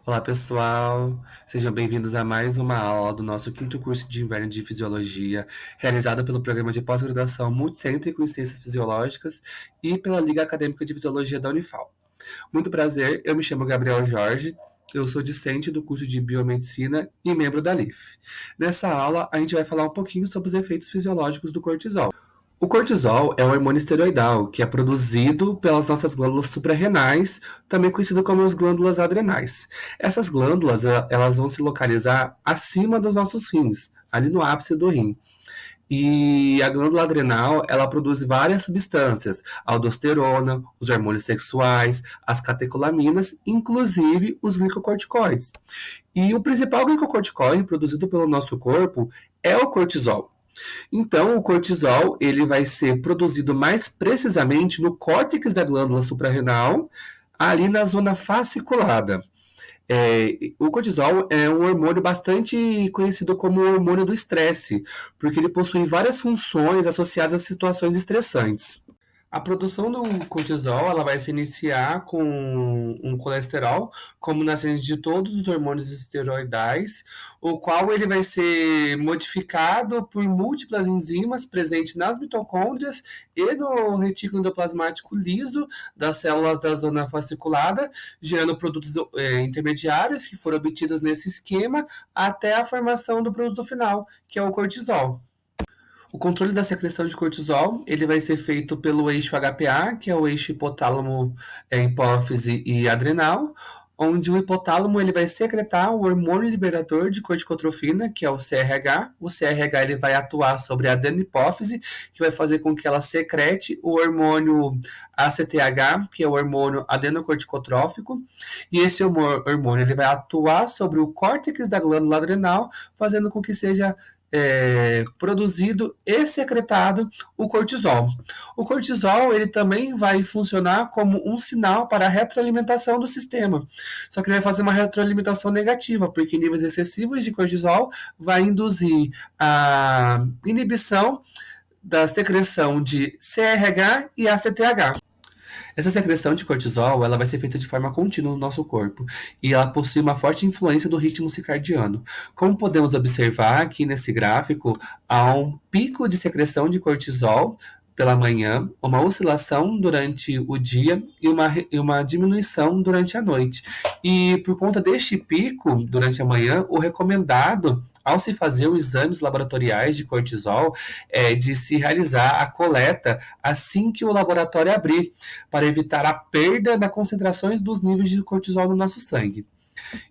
Olá, pessoal. Sejam bem-vindos a mais uma aula do nosso quinto curso de inverno de Fisiologia, realizado pelo Programa de Pós-Graduação Multicêntrico em Ciências Fisiológicas e pela Liga Acadêmica de Fisiologia da Unifal. Muito prazer, eu me chamo Gabriel Jorge, eu sou discente do curso de Biomedicina e membro da LIF. Nessa aula, a gente vai falar um pouquinho sobre os efeitos fisiológicos do cortisol. O cortisol é um hormônio esteroidal que é produzido pelas nossas glândulas suprarrenais, também conhecido como as glândulas adrenais. Essas glândulas, elas vão se localizar acima dos nossos rins, ali no ápice do rim. E a glândula adrenal, ela produz várias substâncias, a aldosterona, os hormônios sexuais, as catecolaminas, inclusive os glicocorticoides. E o principal glicocorticoide produzido pelo nosso corpo é o cortisol. Então, o cortisol ele vai ser produzido mais precisamente no córtex da glândula suprarrenal, ali na zona fasciculada. O cortisol é um hormônio bastante conhecido como o hormônio do estresse, porque ele possui várias funções associadas a situações estressantes. A produção do cortisol ela vai se iniciar com um colesterol, como nascente de todos os hormônios esteroidais, o qual ele vai ser modificado por múltiplas enzimas presentes nas mitocôndrias e no retículo endoplasmático liso das células da zona fasciculada, gerando produtos intermediários que foram obtidos nesse esquema até a formação do produto final, que é o cortisol. O controle da secreção de cortisol, ele vai ser feito pelo eixo HPA, que é o eixo hipotálamo, hipófise e adrenal, onde o hipotálamo ele vai secretar o hormônio liberador de corticotrofina, que é o CRH. O CRH ele vai atuar sobre a adenopófise, que vai fazer com que ela secrete o hormônio ACTH, que é o hormônio adenocorticotrófico, e esse hormônio ele vai atuar sobre o córtex da glândula adrenal, fazendo com que seja produzido e secretado o cortisol. O cortisol ele também vai funcionar como um sinal para a retroalimentação do sistema, só que ele vai fazer uma retroalimentação negativa, porque níveis excessivos de cortisol vai induzir a inibição da secreção de CRH e ACTH. Essa secreção de cortisol, ela vai ser feita de forma contínua no nosso corpo e ela possui uma forte influência do ritmo circadiano. Como podemos observar aqui nesse gráfico, há um pico de secreção de cortisol pela manhã, uma oscilação durante o dia e uma diminuição durante a noite. E por conta deste pico durante a manhã, o recomendado ao se fazer os exames laboratoriais de cortisol, é de se realizar a coleta assim que o laboratório abrir, para evitar a perda das concentrações dos níveis de cortisol no nosso sangue.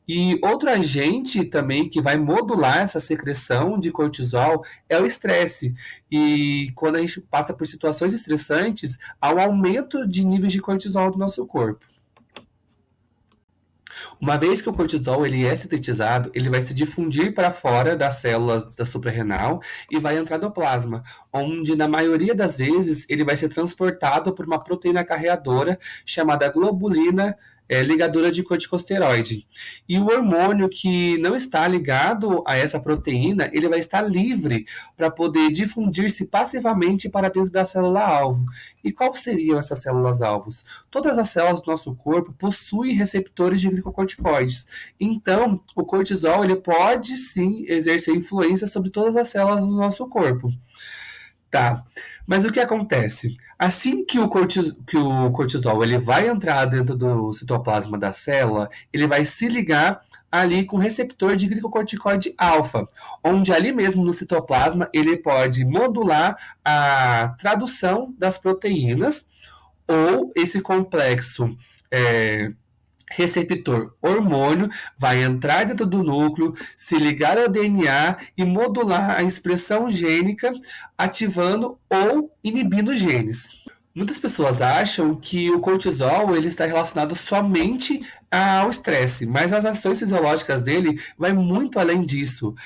E outro agente também que vai modular essa secreção de cortisol é o estresse. E quando a gente passa por situações estressantes, há um aumento de níveis de cortisol do nosso corpo. Uma vez que o cortisol ele é sintetizado, ele vai se difundir para fora das células da suprarrenal e vai entrar no plasma, onde na maioria das vezes ele vai ser transportado por uma proteína carreadora chamada globulina ligadora de corticosteroide. E o hormônio que não está ligado a essa proteína, ele vai estar livre para poder difundir-se passivamente para dentro da célula-alvo. E quais seriam essas células-alvos? Todas as células do nosso corpo possuem receptores de glicocorticoides. Então, o cortisol ele pode sim exercer influência sobre todas as células do nosso corpo. Tá, mas o que acontece? Assim que o cortisol ele vai entrar dentro do citoplasma da célula, ele vai se ligar ali com o receptor de glicocorticoide alfa, onde ali mesmo no citoplasma ele pode modular a tradução das proteínas ou esse complexo receptor hormônio vai entrar dentro do núcleo, se ligar ao DNA e modular a expressão gênica, ativando ou inibindo genes. Muitas pessoas acham que o cortisol ele está relacionado somente ao estresse, mas as ações fisiológicas dele vai muito além disso.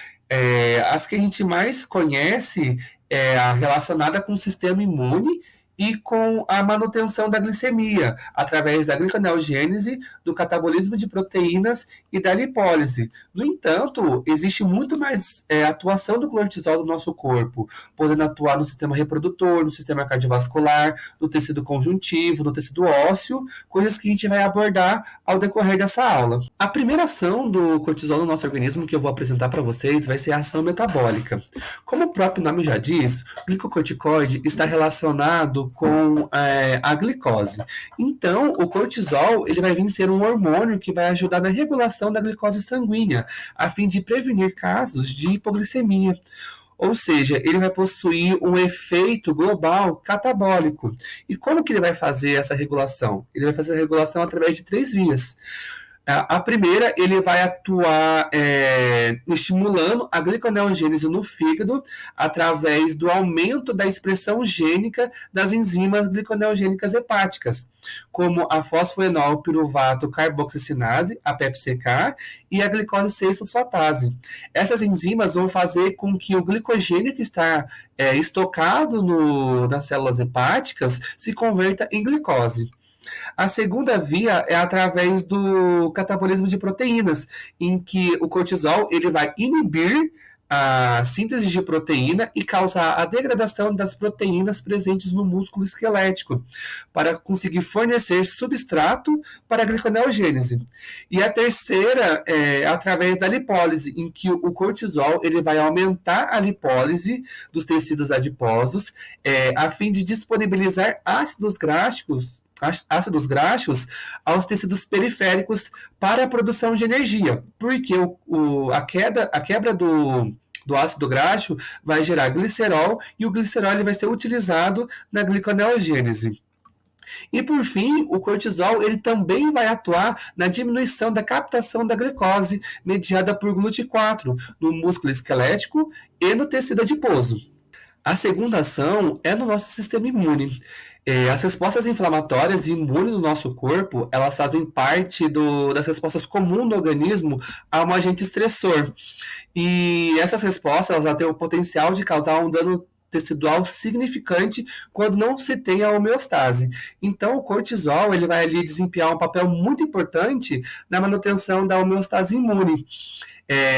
As que a gente mais conhece é a relacionada com o sistema imune e com a manutenção da glicemia, através da gliconeogênese, do catabolismo de proteínas e da lipólise. No entanto, existe muito mais atuação do cortisol no nosso corpo, podendo atuar no sistema reprodutor, no sistema cardiovascular, no tecido conjuntivo, no tecido ósseo, coisas que a gente vai abordar ao decorrer dessa aula. A primeira ação do cortisol no nosso organismo que eu vou apresentar para vocês vai ser a ação metabólica. Como o próprio nome já diz, o glicocorticoide está relacionado com a glicose. Então, o cortisol ele vai vir ser um hormônio que vai ajudar na regulação da glicose sanguínea, a fim de prevenir casos de hipoglicemia. Ou seja, ele vai possuir um efeito global catabólico. E como que ele vai fazer essa regulação? Ele vai fazer a regulação através de 3 vias. A primeira, ele vai atuar estimulando a gliconeogênese no fígado através do aumento da expressão gênica das enzimas gliconeogênicas hepáticas, como a fosfoenol piruvato carboxicinase, a PEPCK, e a glicose 6-fosfatase. Essas enzimas vão fazer com que o glicogênio que está estocado nas células hepáticas se converta em glicose. A segunda via é através do catabolismo de proteínas, em que o cortisol ele vai inibir a síntese de proteína e causar a degradação das proteínas presentes no músculo esquelético, para conseguir fornecer substrato para a gliconeogênese. E a terceira é através da lipólise, em que o cortisol ele vai aumentar a lipólise dos tecidos adiposos, a fim de disponibilizar ácidos graxos aos tecidos periféricos para a produção de energia, porque a quebra do ácido graxo vai gerar glicerol e o glicerol ele vai ser utilizado na gliconeogênese. E por fim, o cortisol ele também vai atuar na diminuição da captação da glicose mediada por GLUT4 no músculo esquelético e no tecido adiposo. A segunda ação é no nosso sistema imune. As respostas inflamatórias e imunes do nosso corpo, elas fazem parte das respostas comuns do organismo a um agente estressor. E essas respostas elas têm o potencial de causar um dano tecidual significante quando não se tem a homeostase. Então, o cortisol ele vai ali desempenhar um papel muito importante na manutenção da homeostase imune.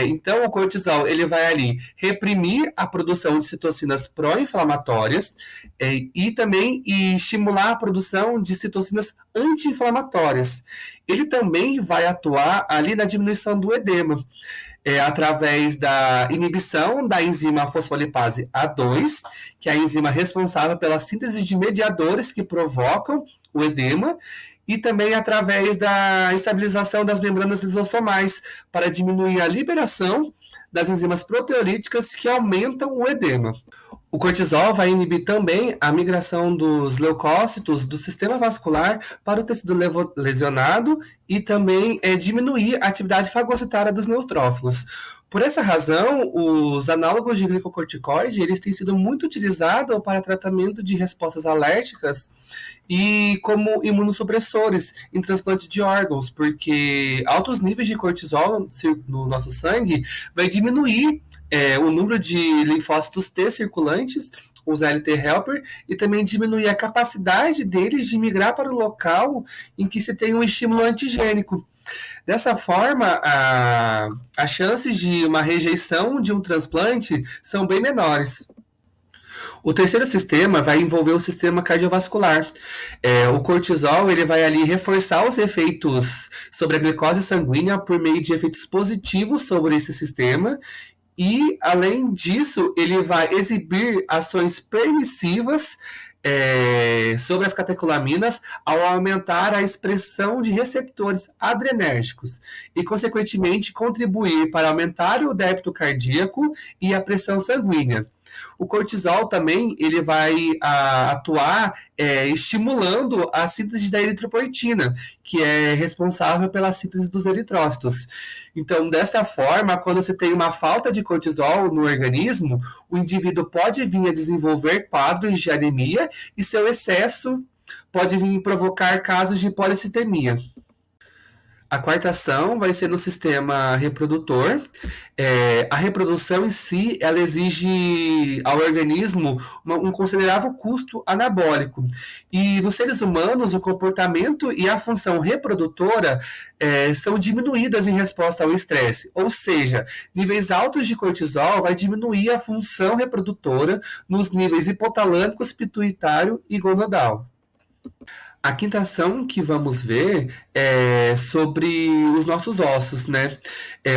Então, o cortisol ele vai ali reprimir a produção de citocinas pró-inflamatórias e também estimular a produção de citocinas anti-inflamatórias. Ele também vai atuar ali na diminuição do edema, através da inibição da enzima fosfolipase A2, que é a enzima responsável pela síntese de mediadores que provocam o edema, e também através da estabilização das membranas lisossomais, para diminuir a liberação das enzimas proteolíticas que aumentam o edema. O cortisol vai inibir também a migração dos leucócitos do sistema vascular para o tecido lesionado e também diminuir a atividade fagocitária dos neutrófilos. Por essa razão, os análogos de glicocorticoide eles têm sido muito utilizados para tratamento de respostas alérgicas e como imunossupressores em transplante de órgãos, porque altos níveis de cortisol no nosso sangue vai diminuir o número de linfócitos T circulantes, os LT helper, e também diminuir a capacidade deles de migrar para o local em que se tem um estímulo antigênico. Dessa forma, as chances de uma rejeição de um transplante são bem menores. O terceiro sistema vai envolver o sistema cardiovascular. O cortisol ele vai ali reforçar os efeitos sobre a glicose sanguínea por meio de efeitos positivos sobre esse sistema. E, além disso, ele vai exibir ações permissivas sobre as catecolaminas ao aumentar a expressão de receptores adrenérgicos e, consequentemente, contribuir para aumentar o débito cardíaco e a pressão sanguínea. O cortisol também ele vai atuar estimulando a síntese da eritropoetina, que é responsável pela síntese dos eritrócitos. Então, dessa forma, quando você tem uma falta de cortisol no organismo, o indivíduo pode vir a desenvolver quadros de anemia e seu excesso pode vir a provocar casos de policitemia. A quarta ação vai ser no sistema reprodutor. A reprodução em si, ela exige ao organismo um considerável custo anabólico. E nos seres humanos, o comportamento e a função reprodutora são diminuídas em resposta ao estresse. Ou seja, níveis altos de cortisol vai diminuir a função reprodutora nos níveis hipotalâmicos, pituitário e gonadal. A quinta ação que vamos ver é sobre os nossos ossos, né?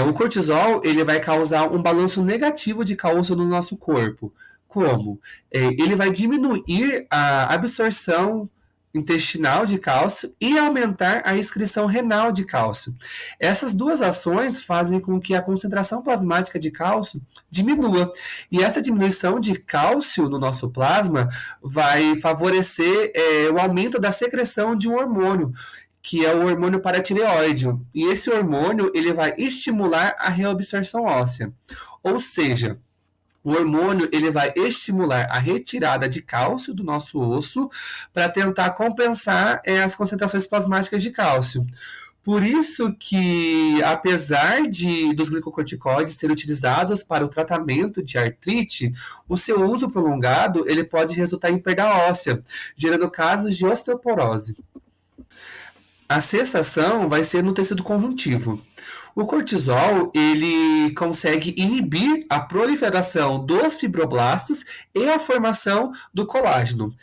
O cortisol, ele vai causar um balanço negativo de cálcio no nosso corpo. Como? Ele vai diminuir a absorção intestinal de cálcio e aumentar a excreção renal de cálcio. Essas duas ações fazem com que a concentração plasmática de cálcio diminua. E essa diminuição de cálcio no nosso plasma vai favorecer o aumento da secreção de um hormônio, que é o hormônio paratireoide. E esse hormônio ele vai estimular a reabsorção óssea. Ou seja, o hormônio ele vai estimular a retirada de cálcio do nosso osso para tentar compensar as concentrações plasmáticas de cálcio. Por isso que, apesar dos glicocorticoides serem utilizados para o tratamento de artrite, o seu uso prolongado ele pode resultar em perda óssea, gerando casos de osteoporose. A sexta ação vai ser no tecido conjuntivo. O cortisol, ele consegue inibir a proliferação dos fibroblastos e a formação do colágeno.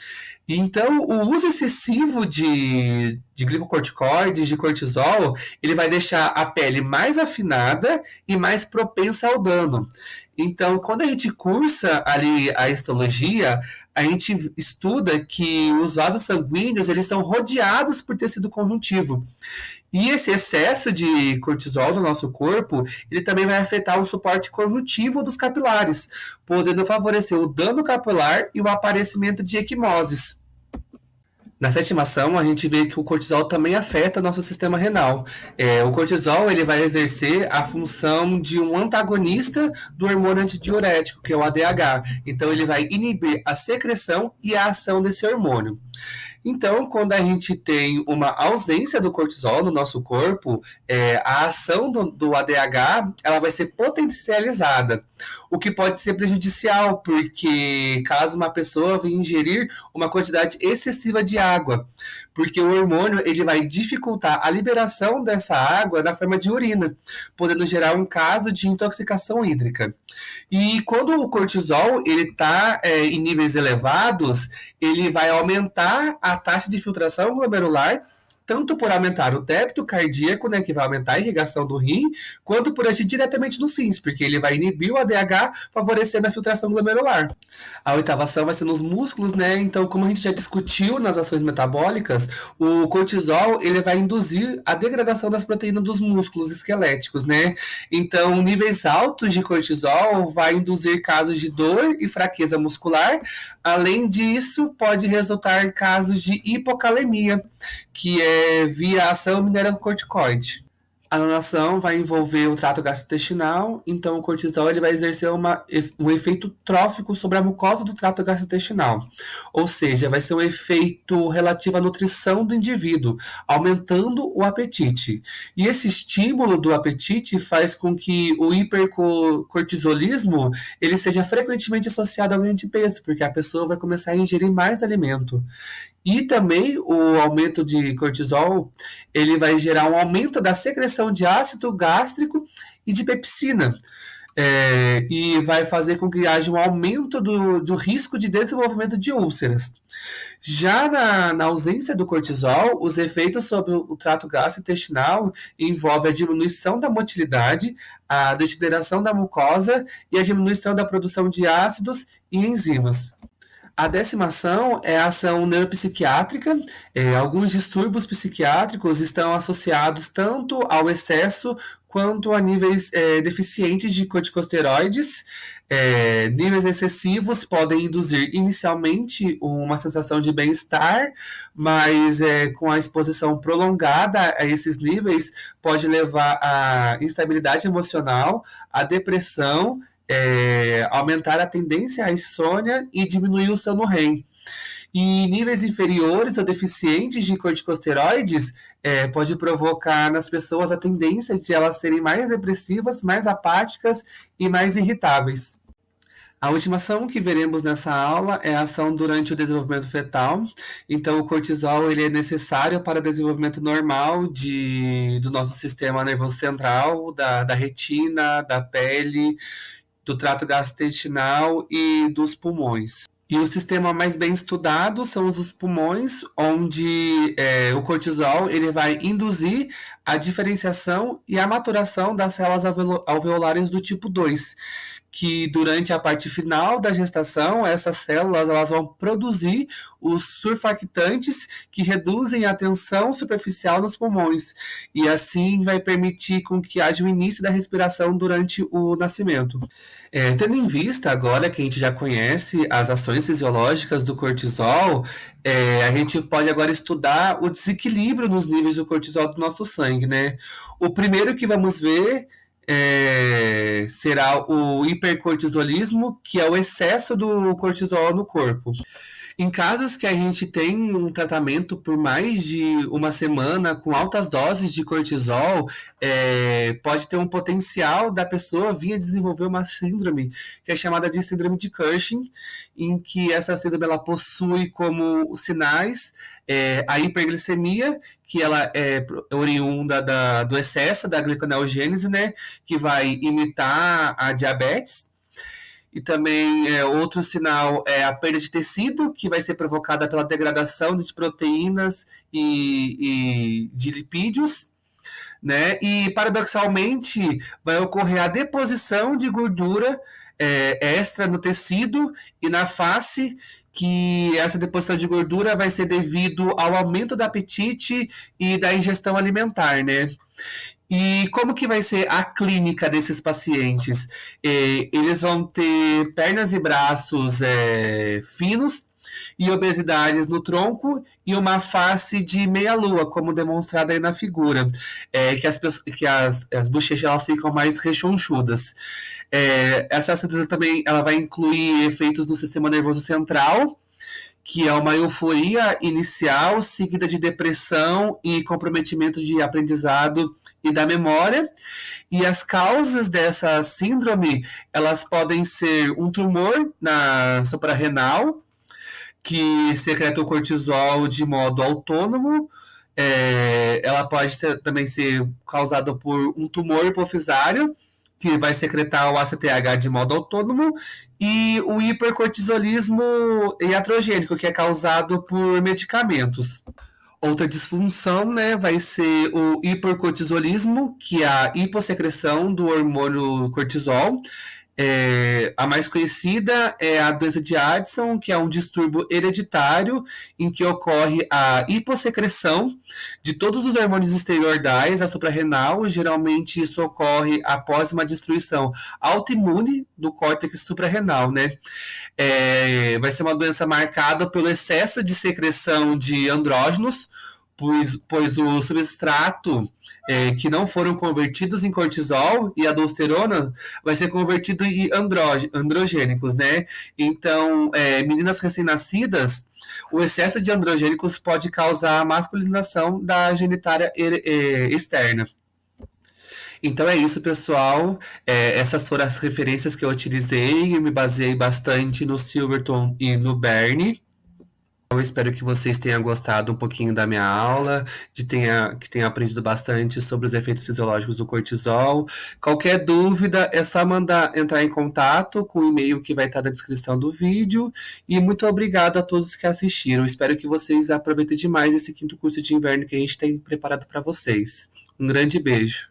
Então, o uso excessivo de glicocorticoides, de cortisol, ele vai deixar a pele mais afinada e mais propensa ao dano. Então, quando a gente cursa ali a histologia, a gente estuda que os vasos sanguíneos, eles são rodeados por tecido conjuntivo. E esse excesso de cortisol no nosso corpo, ele também vai afetar o suporte conjuntivo dos capilares, podendo favorecer o dano capilar e o aparecimento de equimoses. Na sétima ação, a gente vê que o cortisol também afeta o nosso sistema renal. O cortisol ele vai exercer a função de um antagonista do hormônio antidiurético, que é o ADH. Então, ele vai inibir a secreção e a ação desse hormônio. Então, quando a gente tem uma ausência do cortisol no nosso corpo, a ação do ADH ela vai ser potencializada, o que pode ser prejudicial, porque caso uma pessoa venha ingerir uma quantidade excessiva de água, porque o hormônio ele vai dificultar a liberação dessa água na forma de urina, podendo gerar um caso de intoxicação hídrica. E quando o cortisol ele está em níveis elevados, ele vai aumentar a taxa de filtração glomerular, tanto por aumentar o débito cardíaco, né, que vai aumentar a irrigação do rim, quanto por agir diretamente nos rins, porque ele vai inibir o ADH, favorecendo a filtração glomerular. A oitava ação vai ser nos músculos, né? Então, como a gente já discutiu nas ações metabólicas, o cortisol ele vai induzir a degradação das proteínas dos músculos esqueléticos, né? Então, níveis altos de cortisol vai induzir casos de dor e fraqueza muscular. Além disso, pode resultar em casos de hipocalemia, que é via ação mineralocorticoide. A nonação vai envolver o trato gastrointestinal, então o cortisol ele vai exercer um efeito trófico sobre a mucosa do trato gastrointestinal, ou seja, vai ser um efeito relativo à nutrição do indivíduo, aumentando o apetite. E esse estímulo do apetite faz com que o hipercortisolismo ele seja frequentemente associado ao ganho de peso, porque a pessoa vai começar a ingerir mais alimento. E também o aumento de cortisol, ele vai gerar um aumento da secreção de ácido gástrico e de pepsina. E vai fazer com que haja um aumento do risco de desenvolvimento de úlceras. Já na ausência do cortisol, os efeitos sobre o trato gastrointestinal envolvem a diminuição da motilidade, a deshidratação da mucosa e a diminuição da produção de ácidos e enzimas. A décima ação é a ação neuropsiquiátrica. Alguns distúrbios psiquiátricos estão associados tanto ao excesso quanto a níveis deficientes de corticosteroides. Níveis excessivos podem induzir inicialmente uma sensação de bem-estar, mas com a exposição prolongada a esses níveis pode levar à instabilidade emocional, à depressão, aumentar a tendência à insônia e diminuir o sono REM. E níveis inferiores ou deficientes de corticosteroides pode provocar nas pessoas a tendência de elas serem mais depressivas, mais apáticas e mais irritáveis. A última ação que veremos nessa aula é a ação durante o desenvolvimento fetal. Então, o cortisol ele é necessário para o desenvolvimento normal do nosso sistema nervoso central, da retina, da pele, do trato gastrointestinal e dos pulmões. E o sistema mais bem estudado são os pulmões, onde o cortisol ele vai induzir a diferenciação e a maturação das células alveolares do tipo 2, que durante a parte final da gestação, essas células elas vão produzir os surfactantes que reduzem a tensão superficial nos pulmões, e assim vai permitir com que haja o início da respiração durante o nascimento. Tendo em vista agora que a gente já conhece as ações fisiológicas do cortisol, a gente pode agora estudar o desequilíbrio nos níveis do cortisol do nosso sangue, né? O primeiro que vamos ver será o hipercortisolismo, que é o excesso do cortisol no corpo. Em casos que a gente tem um tratamento por mais de uma semana com altas doses de cortisol, pode ter um potencial da pessoa vir a desenvolver uma síndrome que é chamada de síndrome de Cushing, em que essa síndrome ela possui como sinais a hiperglicemia, que ela é oriunda do excesso da gliconeogênese, né, que vai imitar a diabetes. E também outro sinal é a perda de tecido, que vai ser provocada pela degradação de proteínas e de lipídios, né? E paradoxalmente vai ocorrer a deposição de gordura extra no tecido e na face, que essa deposição de gordura vai ser devido ao aumento do apetite e da ingestão alimentar, né? E como que vai ser a clínica desses pacientes? Eles vão ter pernas e braços finos e obesidades no tronco e uma face de meia-lua, como demonstrado aí na figura, que as bochechas elas ficam mais rechonchudas. Essa síndrome também ela vai incluir efeitos no sistema nervoso central, que é uma euforia inicial seguida de depressão e comprometimento de aprendizado e da memória. E as causas dessa síndrome, elas podem ser um tumor na suprarrenal, que secreta o cortisol de modo autônomo. Ela pode também ser causada por um tumor hipofisário, que vai secretar o ACTH de modo autônomo, e o hipercortisolismo iatrogênico, que é causado por medicamentos. Outra disfunção, né, vai ser o hipercortisolismo, que é a hipossecreção do hormônio cortisol. A mais conhecida é a doença de Addison, que é um distúrbio hereditário em que ocorre a hipossecreção de todos os hormônios esteroidais da suprarrenal, e geralmente isso ocorre após uma destruição autoimune do córtex suprarrenal, né? Vai ser uma doença marcada pelo excesso de secreção de andrógenos, pois o substrato que não foram convertidos em cortisol e aldosterona vai ser convertido em androgênicos, né? Então, meninas recém-nascidas, o excesso de androgênicos pode causar a masculinização da genitália externa. Então é isso, pessoal. Essas foram as referências que eu utilizei. Eu me baseei bastante no Silverton e no Bernie. Eu espero que vocês tenham gostado um pouquinho da minha aula, que tenham aprendido bastante sobre os efeitos fisiológicos do cortisol. Qualquer dúvida é só entrar em contato com o e-mail que vai estar na descrição do vídeo. E muito obrigado a todos que assistiram. Espero que vocês aproveitem demais esse quinto curso de inverno que a gente tem preparado para vocês. Um grande beijo.